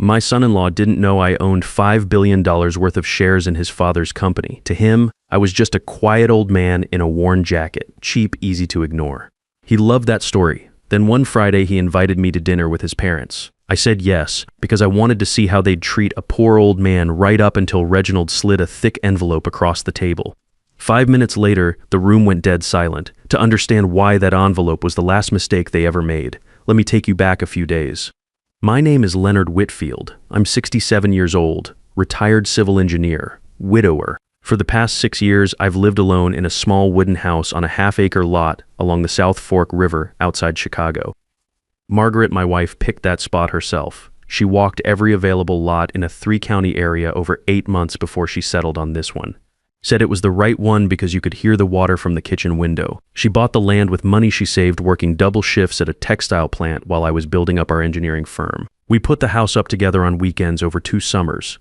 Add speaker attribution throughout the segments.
Speaker 1: My son-in-law didn't know I owned $5 billion worth of shares in his father's company. To him, I was just a quiet old man in a worn jacket, cheap, easy to ignore. He loved that story. Then one Friday he invited me to dinner with his parents. I said yes, because I wanted to see how they'd treat a poor old man right up until Reginald slid a thick envelope across the table. 5 minutes later, the room went dead silent. To understand why that envelope was the last mistake they ever made, let me take you back a few days. My name is Leonard Whitfield. I'm 67 years old, retired civil engineer, widower. For the past 6 years, I've lived alone in a small wooden house on a half-acre lot along the South Fork River outside Chicago. Margaret, my wife, picked that spot herself. She walked every available lot in a 3-county area over 8 months before she settled on this one. Said it was the right one because you could hear the water from the kitchen window. She bought the land with money she saved working double shifts at a textile plant while I was building up our engineering firm. We put the house up together on weekends over 2 summers.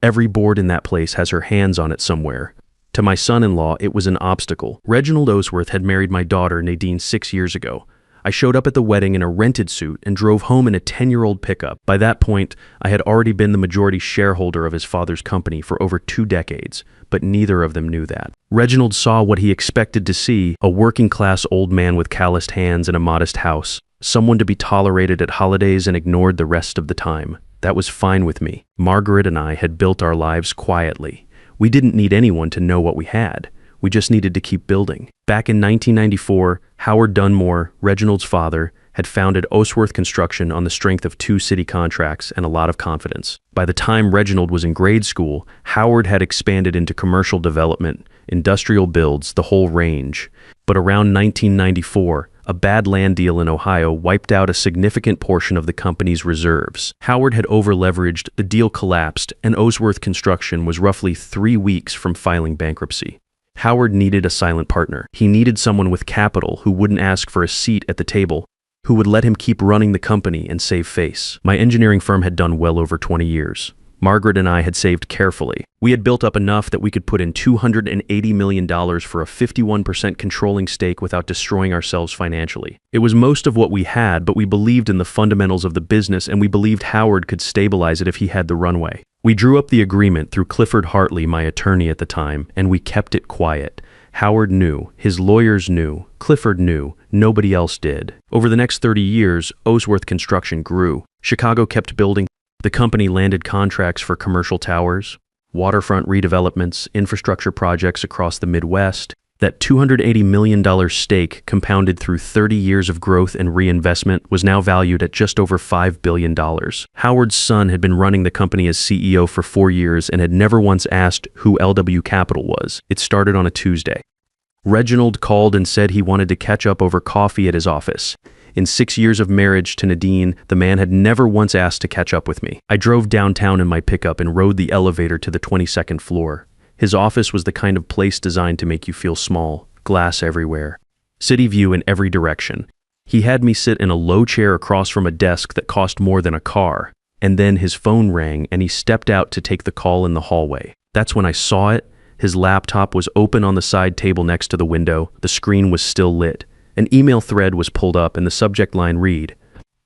Speaker 1: Every board in that place has her hands on it somewhere. To my son-in-law, it was an obstacle. Reginald Osworth had married my daughter, Nadine, 6 years ago. I showed up at the wedding in a rented suit and drove home in a 10-year-old pickup. By that point, I had already been the majority shareholder of his father's company for over 2 decades, but neither of them knew that. Reginald saw what he expected to see, a working-class old man with calloused hands in a modest house, someone to be tolerated at holidays and ignored the rest of the time. That was fine with me. Margaret and I had built our lives quietly. We didn't need anyone to know what we had. We just needed to keep building. Back in 1994, Howard Dunmore, Reginald's father, had founded Osworth Construction on the strength of 2 city contracts and a lot of confidence. By the time Reginald was in grade school, Howard had expanded into commercial development, industrial builds, the whole range. But around 1994, a bad land deal in Ohio wiped out a significant portion of the company's reserves. Howard had over-leveraged, the deal collapsed, and Osworth Construction was roughly 3 weeks from filing bankruptcy. Howard needed a silent partner. He needed someone with capital who wouldn't ask for a seat at the table, who would let him keep running the company and save face. My engineering firm had done well over 20 years. Margaret and I had saved carefully. We had built up enough that we could put in $280 million for a 51% controlling stake without destroying ourselves financially. It was most of what we had, but we believed in the fundamentals of the business and we believed Howard could stabilize it if he had the runway. We drew up the agreement through Clifford Hartley, my attorney at the time, and we kept it quiet. Howard knew, his lawyers knew, Clifford knew, nobody else did. Over the next 30 years, Osworth Construction grew. Chicago kept building. The company landed contracts for commercial towers, waterfront redevelopments, infrastructure projects across the Midwest. That $280 million stake, compounded through 30 years of growth and reinvestment, was now valued at just over $5 billion. Howard's son had been running the company as CEO for 4 years and had never once asked who LW Capital was. It started on a Tuesday. Reginald called and said he wanted to catch up over coffee at his office. In 6 years of marriage to Nadine, the man had never once asked to catch up with me. I drove downtown in my pickup and rode the elevator to the 22nd floor. His office was the kind of place designed to make you feel small, glass everywhere, city view in every direction. He had me sit in a low chair across from a desk that cost more than a car, and then his phone rang and he stepped out to take the call in the hallway. That's when I saw it. His laptop was open on the side table next to the window. The screen was still lit. An email thread was pulled up and the subject line read,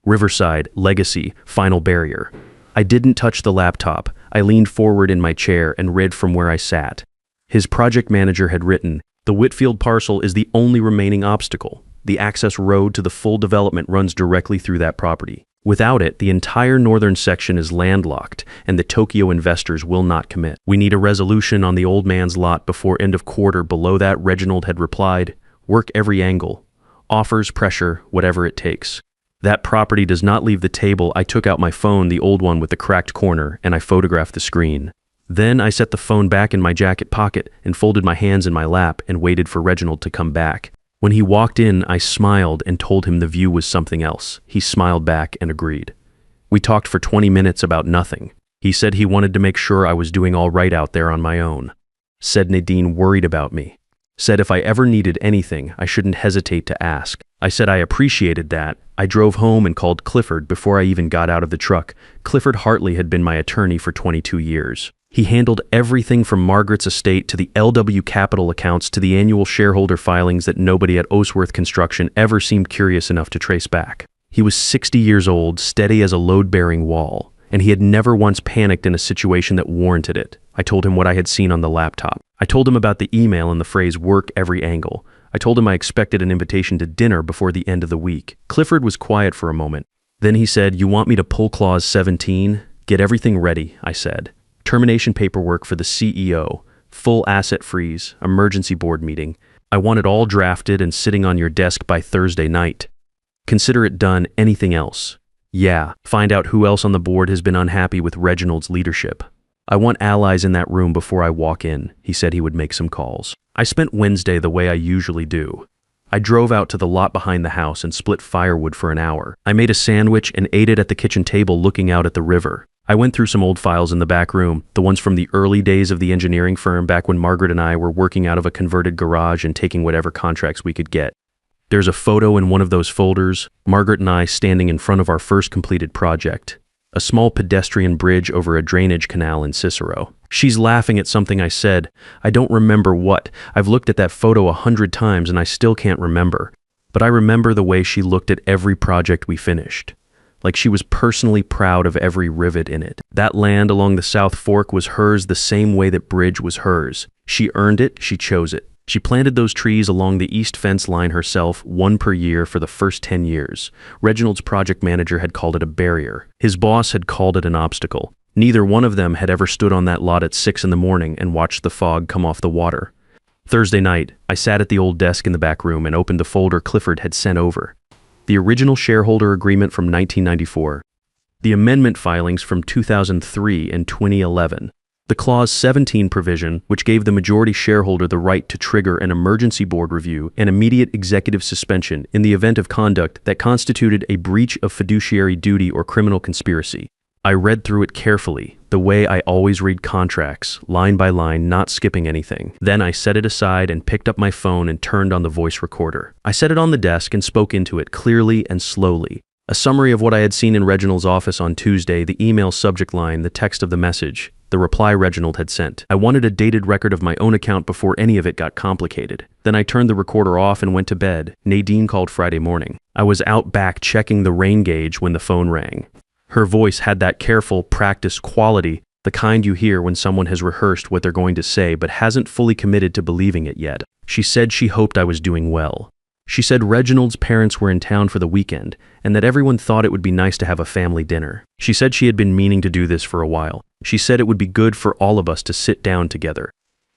Speaker 1: Riverside, Legacy, Final Barrier. I didn't touch the laptop. I leaned forward in my chair and read from where I sat. His project manager had written, the Whitfield parcel is the only remaining obstacle. The access road to the full development runs directly through that property. Without it, the entire northern section is landlocked, and the Tokyo investors will not commit. We need a resolution on the old man's lot before end of quarter. Below that, Reginald had replied, work every angle. Offers, pressure, whatever it takes. That property does not leave the table. I took out my phone, the old one with the cracked corner, and I photographed the screen. Then I set the phone back in my jacket pocket and folded my hands in my lap and waited for Reginald to come back. When he walked in, I smiled and told him the view was something else. He smiled back and agreed. We talked for 20 minutes about nothing. He said he wanted to make sure I was doing all right out there on my own. Said Nadine worried about me. Said if I ever needed anything, I shouldn't hesitate to ask. I said I appreciated that. I drove home and called Clifford before I even got out of the truck. Clifford Hartley had been my attorney for 22 years. He handled everything from Margaret's estate to the LW Capital accounts to the annual shareholder filings that nobody at Osworth Construction ever seemed curious enough to trace back. He was 60 years old, steady as a load-bearing wall. and he had never once panicked in a situation that warranted it. I told him what I had seen on the laptop. I told him about the email and the phrase work every angle. I told him I expected an invitation to dinner before the end of the week. Clifford was quiet for a moment. Then he said, "You want me to pull Clause 17? Get everything ready," I said. Termination paperwork for the CEO, full asset freeze, emergency board meeting. I want it all drafted and sitting on your desk by Thursday night. Consider it done. Anything else? Yeah, find out who else on the board has been unhappy with Reginald's leadership. I want allies in that room before I walk in. He said he would make some calls. I spent Wednesday the way I usually do. I drove out to the lot behind the house and split firewood for an hour. I made a sandwich and ate it at the kitchen table looking out at the river. I went through some old files in the back room, the ones from the early days of the engineering firm back when Margaret and I were working out of a converted garage and taking whatever contracts we could get. There's a photo in one of those folders, Margaret and I standing in front of our first completed project, a small pedestrian bridge over a drainage canal in Cicero. She's laughing at something I said. I don't remember what. I've looked at that photo 100 times and I still can't remember. But I remember the way she looked at every project we finished. Like she was personally proud of every rivet in it. That land along the South Fork was hers the same way that bridge was hers. She earned it, she chose it. She planted those trees along the east fence line herself, one per year for the first 10 years. Reginald's project manager had called it a barrier. His boss had called it an obstacle. Neither one of them had ever stood on that lot at 6 in the morning and watched the fog come off the water. Thursday night, I sat at the old desk in the back room and opened the folder Clifford had sent over. The original shareholder agreement from 1994, the amendment filings from 2003 and 2011, the Clause 17 provision, which gave the majority shareholder the right to trigger an emergency board review and immediate executive suspension in the event of conduct that constituted a breach of fiduciary duty or criminal conspiracy. I read through it carefully, the way I always read contracts, line by line, not skipping anything. Then I set it aside and picked up my phone and turned on the voice recorder. I set it on the desk and spoke into it clearly and slowly. A summary of what I had seen in Reginald's office on Tuesday, the email subject line, the text of the message, the reply Reginald had sent. I wanted a dated record of my own account before any of it got complicated. Then I turned the recorder off and went to bed. Nadine called Friday morning. I was out back checking the rain gauge when the phone rang. Her voice had that careful, practiced quality, the kind you hear when someone has rehearsed what they're going to say but hasn't fully committed to believing it yet. She said she hoped I was doing well. She said Reginald's parents were in town for the weekend and that everyone thought it would be nice to have a family dinner. She said she had been meaning to do this for a while. She said it would be good for all of us to sit down together.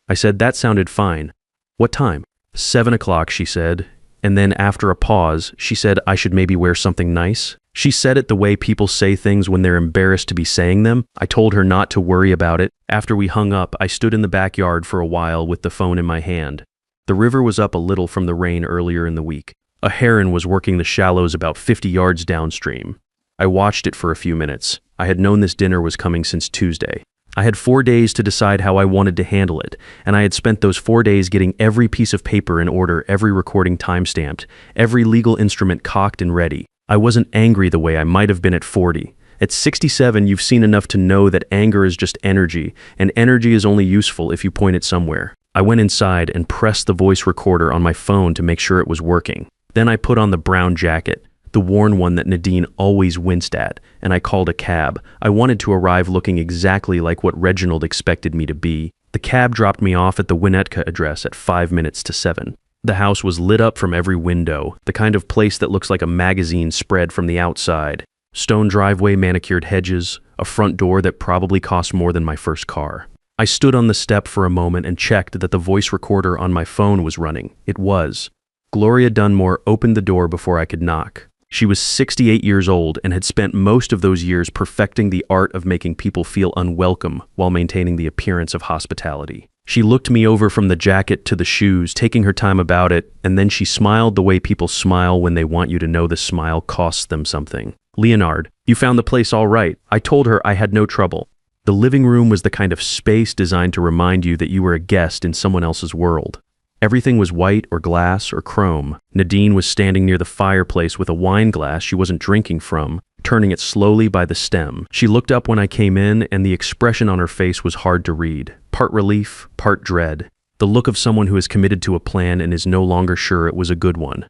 Speaker 1: I said that sounded fine. What time? 7 o'clock, she said. And then after a pause, she said I should maybe wear something nice. She said it the way people say things when they're embarrassed to be saying them. I told her not to worry about it. After we hung up, I stood in the backyard for a while with the phone in my hand. The river was up a little from the rain earlier in the week. A heron was working the shallows about 50 yards downstream. I watched it for a few minutes. I had known this dinner was coming since Tuesday. I had 4 days to decide how I wanted to handle it, and I had spent those 4 days getting every piece of paper in order, every recording time-stamped, every legal instrument cocked and ready. I wasn't angry the way I might have been at 40. At 67, you've seen enough to know that anger is just energy, and energy is only useful if you point it somewhere. I went inside and pressed the voice recorder on my phone to make sure it was working. Then I put on the brown jacket, the worn one that Nadine always winced at, and I called a cab. I wanted to arrive looking exactly like what Reginald expected me to be. The cab dropped me off at the Winnetka address at 5 minutes to 7. The house was lit up from every window, the kind of place that looks like a magazine spread from the outside. Stone driveway, manicured hedges, a front door that probably cost more than my first car. I stood on the step for a moment and checked that the voice recorder on my phone was running. It was. Gloria Dunmore opened the door before I could knock. She was 68 years old and had spent most of those years perfecting the art of making people feel unwelcome while maintaining the appearance of hospitality. She looked me over from the jacket to the shoes, taking her time about it, and then she smiled the way people smile when they want you to know the smile costs them something. "Leonard, you found the place all right." I told her I had no trouble. The living room was the kind of space designed to remind you that you were a guest in someone else's world. Everything was white or glass or chrome. Nadine was standing near the fireplace with a wine glass she wasn't drinking from, turning it slowly by the stem. She looked up when I came in, and the expression on her face was hard to read. Part relief, part dread. The look of someone who is committed to a plan and is no longer sure it was a good one.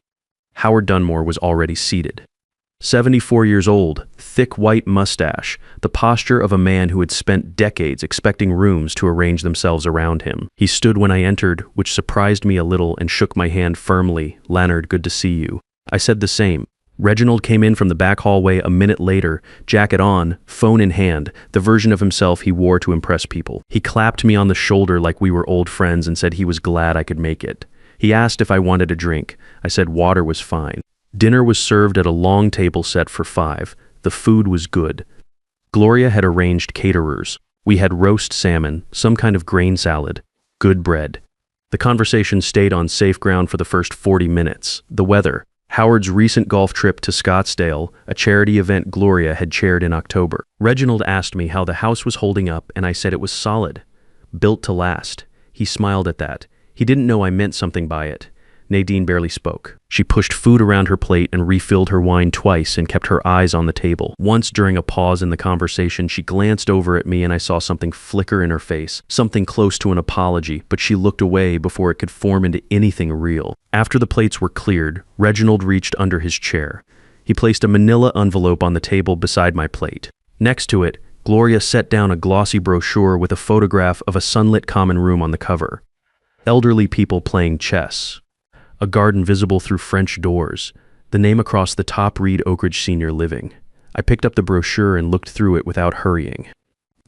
Speaker 1: Howard Dunmore was already seated. 74 years old, thick white mustache, the posture of a man who had spent decades expecting rooms to arrange themselves around him. He stood when I entered, which surprised me a little, and shook my hand firmly. "Leonard, good to see you." I said the same. Reginald came in from the back hallway a minute later, jacket on, phone in hand, the version of himself he wore to impress people. He clapped me on the shoulder like we were old friends and said he was glad I could make it. He asked if I wanted a drink. I said water was fine. Dinner was served at a long table set for 5. The food was good. Gloria had arranged caterers. We had roast salmon, some kind of grain salad, good bread. The conversation stayed on safe ground for the first 40 minutes. The weather, Howard's recent golf trip to Scottsdale, a charity event Gloria had chaired in October. Reginald asked me how the house was holding up, and I said it was solid, built to last. He smiled at that. He didn't know I meant something by it. Nadine barely spoke. She pushed food around her plate and refilled her wine twice and kept her eyes on the table. Once during a pause in the conversation, she glanced over at me and I saw something flicker in her face, something close to an apology, but she looked away before it could form into anything real. After the plates were cleared, Reginald reached under his chair. He placed a manila envelope on the table beside my plate. Next to it, Gloria set down a glossy brochure with a photograph of a sunlit common room on the cover. Elderly people playing chess. A garden visible through French doors. The name across the top read Oak Ridge Senior Living. I picked up the brochure and looked through it without hurrying.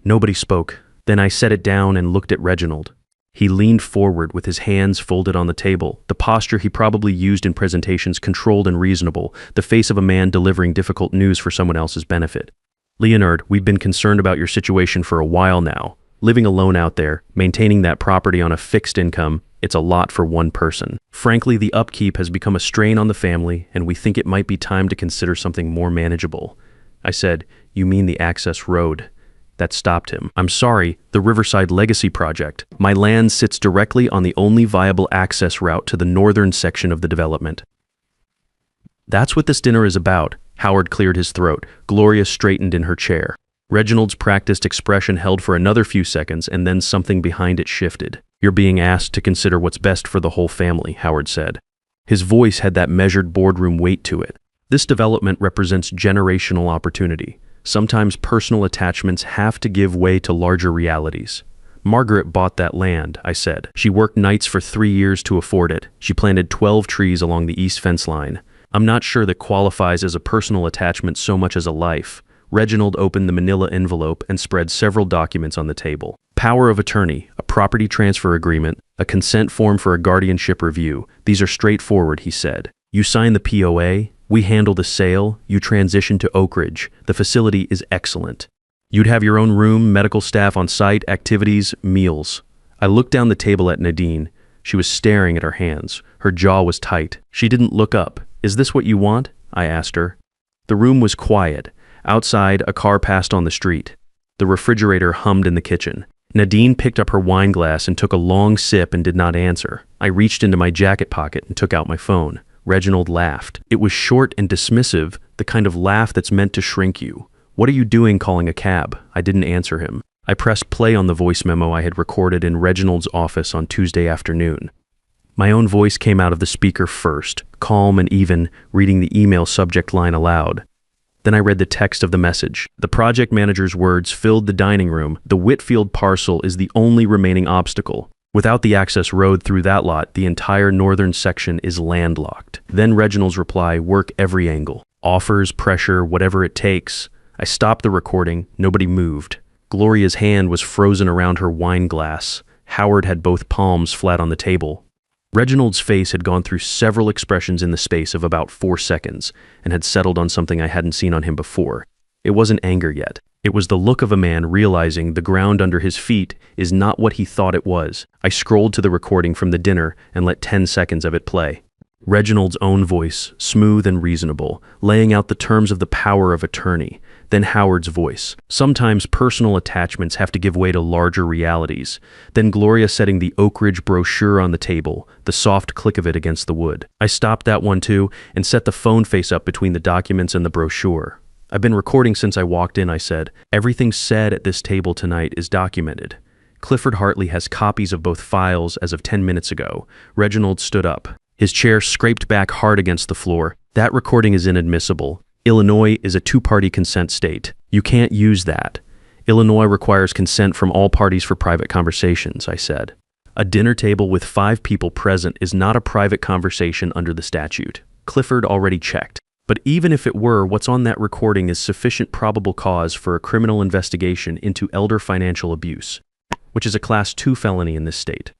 Speaker 1: Nobody spoke. Then I set it down and looked at Reginald. He leaned forward with his hands folded on the table, the posture he probably used in presentations, controlled and reasonable, the face of a man delivering difficult news for someone else's benefit. "Leonard, we've been concerned about your situation for a while now. Living alone out there, maintaining that property on a fixed income, it's a lot for one person. Frankly, the upkeep has become a strain on the family, and we think it might be time to consider something more manageable." I said, "You mean the access road?" That stopped him. "I'm sorry, the Riverside Legacy Project. My land sits directly on the only viable access route to the northern section of the development." "That's what this dinner is about." Howard cleared his throat. Gloria straightened in her chair. Reginald's practiced expression held for another few seconds, and then something behind it shifted. "You're being asked to consider what's best for the whole family," Howard said. His voice had that measured boardroom weight to it. "This development represents generational opportunity. Sometimes personal attachments have to give way to larger realities. Margaret bought that land," I said. "She worked nights for 3 years to afford it. She planted 12 trees along the east fence line. I'm not sure that qualifies as a personal attachment so much as a life." Reginald opened the manila envelope and spread several documents on the table. Power of attorney, a property transfer agreement, a consent form for a guardianship review. "These are straightforward," he said. "You sign the POA, we handle the sale, you transition to Oak Ridge. The facility is excellent. You'd have your own room, medical staff on site, activities, meals." I looked down the table at Nadine. She was staring at her hands. Her jaw was tight. She didn't look up. "Is this what you want?" I asked her. The room was quiet. Outside, a car passed on the street. The refrigerator hummed in the kitchen. Nadine picked up her wine glass and took a long sip and did not answer. I reached into my jacket pocket and took out my phone. Reginald laughed. It was short and dismissive, the kind of laugh that's meant to shrink you. "What are you doing calling a cab?" I didn't answer him. I pressed play on the voice memo I had recorded in Reginald's office on Tuesday afternoon. My own voice came out of the speaker first, calm and even, reading the email subject line aloud. Then I read the text of the message. The project manager's words filled the dining room. "The Whitfield parcel is the only remaining obstacle. Without the access road through that lot, the entire northern section is landlocked." Then Reginald's reply, "Work every angle. Offers, pressure, whatever it takes." I stopped the recording. Nobody moved. Gloria's hand was frozen around her wine glass. Howard had both palms flat on the table. Reginald's face had gone through several expressions in the space of about 4 seconds and had settled on something I hadn't seen on him before. It wasn't anger yet. It was the look of a man realizing the ground under his feet is not what he thought it was. I scrolled to the recording from the dinner and let 10 seconds of it play. Reginald's own voice, smooth and reasonable, laying out the terms of the power of attorney. Then Howard's voice. Sometimes personal attachments have to give way to larger realities. Then Gloria setting the Oak Ridge brochure on the table, the soft click of it against the wood. I stopped that one too and set the phone face up between the documents and the brochure. "I've been recording since I walked in," I said. "Everything said at this table tonight is documented. Clifford Hartley has copies of both files as of 10 minutes ago." Reginald stood up. His chair scraped back hard against the floor. "That recording is inadmissible. Illinois is a two-party consent state. You can't use that. Illinois requires consent from all parties for private conversations, I said. A dinner table with 5 people present is not a private conversation under the statute. Clifford already checked. But even if it were, what's on that recording is sufficient probable cause for a criminal investigation into elder financial abuse, which is a Class 2 felony in this state.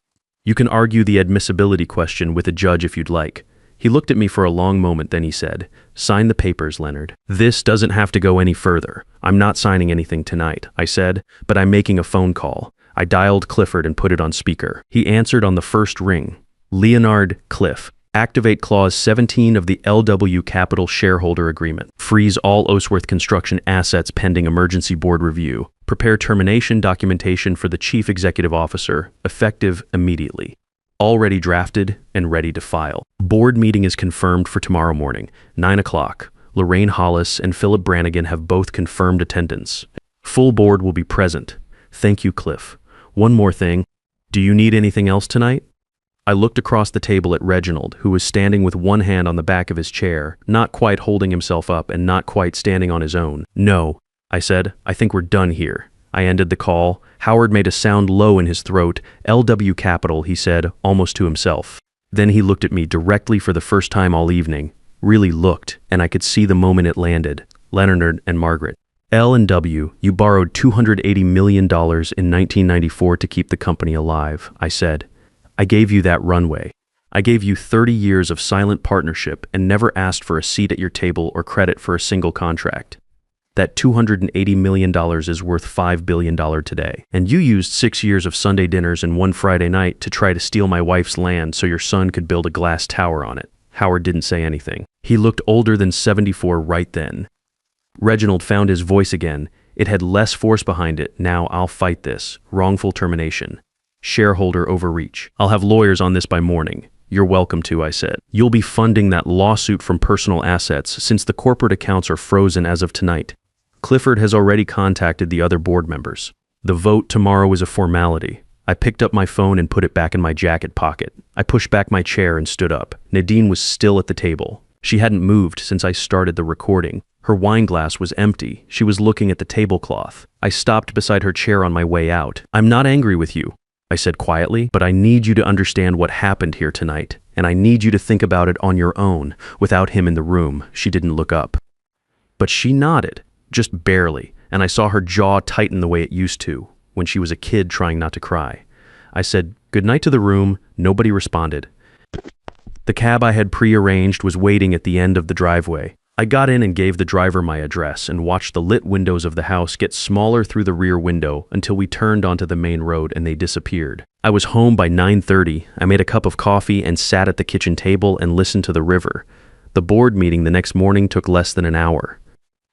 Speaker 1: You can argue the admissibility question with a judge if you'd like. He looked at me for a long moment, then he said, "Sign the papers, Leonard." "This doesn't have to go any further. I'm not signing anything tonight," I said, "but I'm making a phone call." I dialed Clifford and put it on speaker. He answered on the first ring. "Leonard, Cliff. Activate Clause 17 of the LW Capital Shareholder Agreement. Freeze all Osworth Construction assets pending emergency board review. Prepare termination documentation for the Chief Executive Officer, effective immediately. Already drafted and ready to file. Board meeting is confirmed for tomorrow morning, 9 o'clock. Lorraine Hollis and Philip Brannigan have both confirmed attendance. Full board will be present. Thank you, Cliff. One more thing. Do you need anything else tonight?" I looked across the table at Reginald, who was standing with one hand on the back of his chair, not quite holding himself up and not quite standing on his own. "No," I said. "I think we're done here." I ended the call. Howard made a sound low in his throat. "LW Capital," he said, almost to himself. Then he looked at me directly for the first time all evening. Really looked, and I could see the moment it landed. "Leonard and Margaret. L&W, you borrowed $280 million in 1994 to keep the company alive," I said. "I gave you that runway. I gave you 30 years of silent partnership and never asked for a seat at your table or credit for a single contract. That $280 million is worth $5 billion today. And you used 6 years of Sunday dinners and one Friday night to try to steal my wife's land so your son could build a glass tower on it." Howard didn't say anything. He looked older than 74 right then. Reginald found his voice again. It had less force behind it. "Now I'll fight this. Wrongful termination. Shareholder overreach. I'll have lawyers on this by morning." "You're welcome to," I said. "You'll be funding that lawsuit from personal assets since the corporate accounts are frozen as of tonight. Clifford has already contacted the other board members. The vote tomorrow is a formality." I picked up my phone and put it back in my jacket pocket. I pushed back my chair and stood up. Nadine was still at the table. She hadn't moved since I started the recording. Her wine glass was empty. She was looking at the tablecloth. I stopped beside her chair on my way out. "I'm not angry with you," I said quietly, "but I need you to understand what happened here tonight, and I need you to think about it on your own, without him in the room." She didn't look up. But she nodded, just barely, and I saw her jaw tighten the way it used to, when she was a kid trying not to cry. I said, "Good night" to the room. Nobody responded. The cab I had prearranged was waiting at the end of the driveway. I got in and gave the driver my address and watched the lit windows of the house get smaller through the rear window until we turned onto the main road and they disappeared. I was home by 9:30. I made a cup of coffee and sat at the kitchen table and listened to the river. The board meeting the next morning took less than an hour.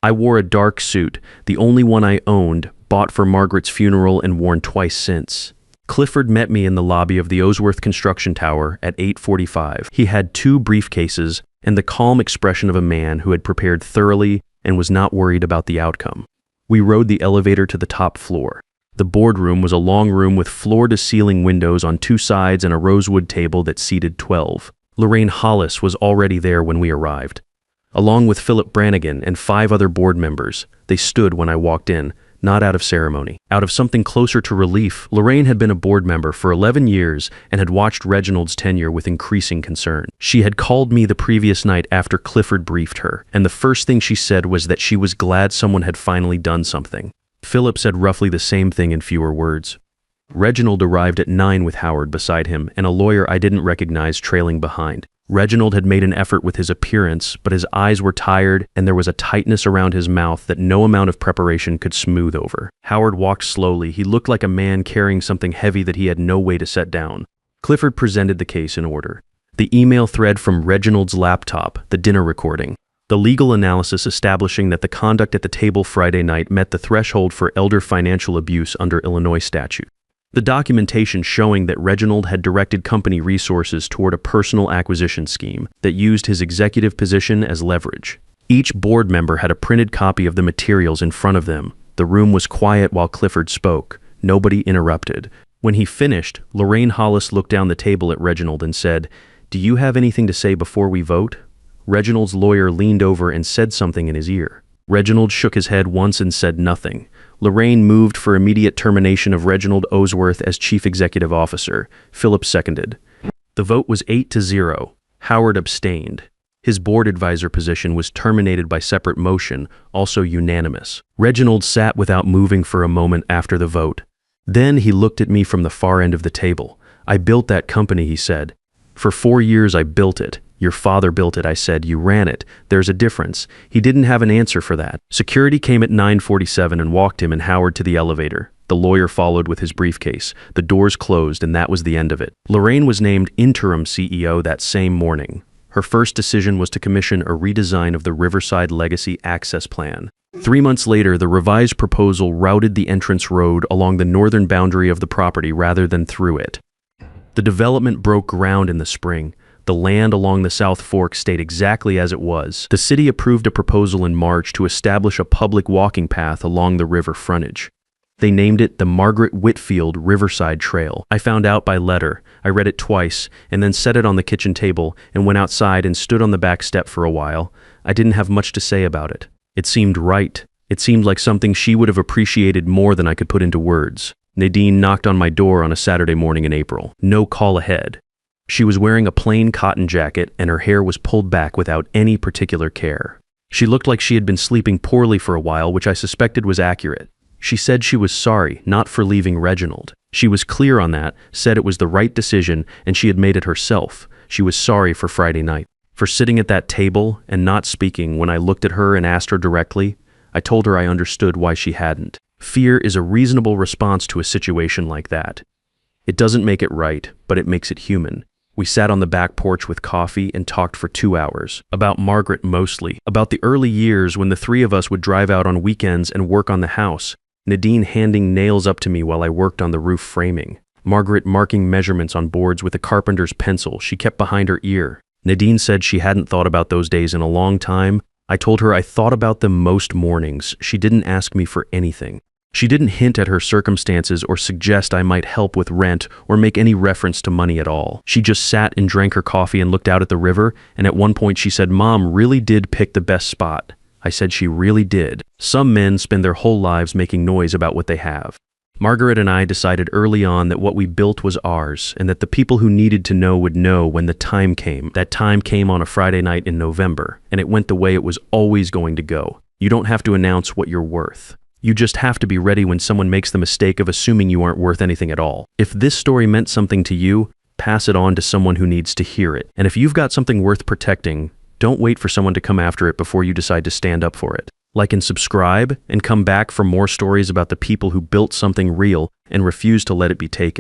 Speaker 1: I wore a dark suit, the only one I owned, bought for Margaret's funeral and worn twice since. Clifford met me in the lobby of the Osworth Construction Tower at 8:45. He had 2 briefcases and the calm expression of a man who had prepared thoroughly and was not worried about the outcome. We rode the elevator to the top floor. The boardroom was a long room with floor-to-ceiling windows on 2 sides and a rosewood table that seated 12. Lorraine Hollis was already there when we arrived. Along with Philip Brannigan and 5 other board members, they stood when I walked in, not out of ceremony. Out of something closer to relief, Lorraine had been a board member for 11 years and had watched Reginald's tenure with increasing concern. She had called me the previous night after Clifford briefed her, and the first thing she said was that she was glad someone had finally done something. Philip said roughly the same thing in fewer words. Reginald arrived at 9 with Howard beside him and a lawyer I didn't recognize trailing behind. Reginald had made an effort with his appearance, but his eyes were tired and there was a tightness around his mouth that no amount of preparation could smooth over. Howard walked slowly. He looked like a man carrying something heavy that he had no way to set down. Clifford presented the case in order. The email thread from Reginald's laptop, the dinner recording. The legal analysis establishing that the conduct at the table Friday night met the threshold for elder financial abuse under Illinois statute. The documentation showing that Reginald had directed company resources toward a personal acquisition scheme that used his executive position as leverage. Each board member had a printed copy of the materials in front of them. The room was quiet while Clifford spoke. Nobody interrupted. When he finished, Lorraine Hollis looked down the table at Reginald and said, "Do you have anything to say before we vote?" Reginald's lawyer leaned over and said something in his ear. Reginald shook his head once and said nothing. Lorraine moved for immediate termination of Reginald Osworth as chief executive officer. Philip seconded. The vote was 8-0. Howard abstained. His board advisor position was terminated by separate motion, also unanimous. Reginald sat without moving for a moment after the vote. Then he looked at me from the far end of the table. I built that company, he said. For 4 years I built it. Your father built it, I said. You ran it. There's a difference. He didn't have an answer for that. Security came at 9:47 and walked him and Howard to the elevator. The lawyer followed with his briefcase. The doors closed and that was the end of it. Lorraine was named interim CEO that same morning. Her first decision was to commission a redesign of the Riverside Legacy Access Plan. 3 months later, the revised proposal routed the entrance road along the northern boundary of the property rather than through it. The development broke ground in the spring. The land along the South Fork stayed exactly as it was. The city approved a proposal in March to establish a public walking path along the river frontage. They named it the Margaret Whitfield Riverside Trail. I found out by letter. I read it twice and then set it on the kitchen table and went outside and stood on the back step for a while. I didn't have much to say about it. It seemed right. It seemed like something she would have appreciated more than I could put into words. Nadine knocked on my door on a Saturday morning in April. No call ahead. She was wearing a plain cotton jacket and her hair was pulled back without any particular care. She looked like she had been sleeping poorly for a while, which I suspected was accurate. She said she was sorry, not for leaving Reginald. She was clear on that, said it was the right decision, and she had made it herself. She was sorry for Friday night. For sitting at that table and not speaking when I looked at her and asked her directly, I told her I understood why she hadn't. Fear is a reasonable response to a situation like that. It doesn't make it right, but it makes it human. We sat on the back porch with coffee and talked for 2 hours. About Margaret mostly. About the early years when the three of us would drive out on weekends and work on the house. Nadine handing nails up to me while I worked on the roof framing. Margaret marking measurements on boards with a carpenter's pencil she kept behind her ear. Nadine said she hadn't thought about those days in a long time. I told her I thought about them most mornings. She didn't ask me for anything. She didn't hint at her circumstances or suggest I might help with rent or make any reference to money at all. She just sat and drank her coffee and looked out at the river, and at one point she said, "Mom really did pick the best spot." I said she really did. Some men spend their whole lives making noise about what they have. Margaret and I decided early on that what we built was ours, and that the people who needed to know would know when the time came. That time came on a Friday night in November, and it went the way it was always going to go. You don't have to announce what you're worth. You just have to be ready when someone makes the mistake of assuming you aren't worth anything at all. If this story meant something to you, pass it on to someone who needs to hear it. And if you've got something worth protecting, don't wait for someone to come after it before you decide to stand up for it. Like and subscribe, and come back for more stories about the people who built something real and refused to let it be taken.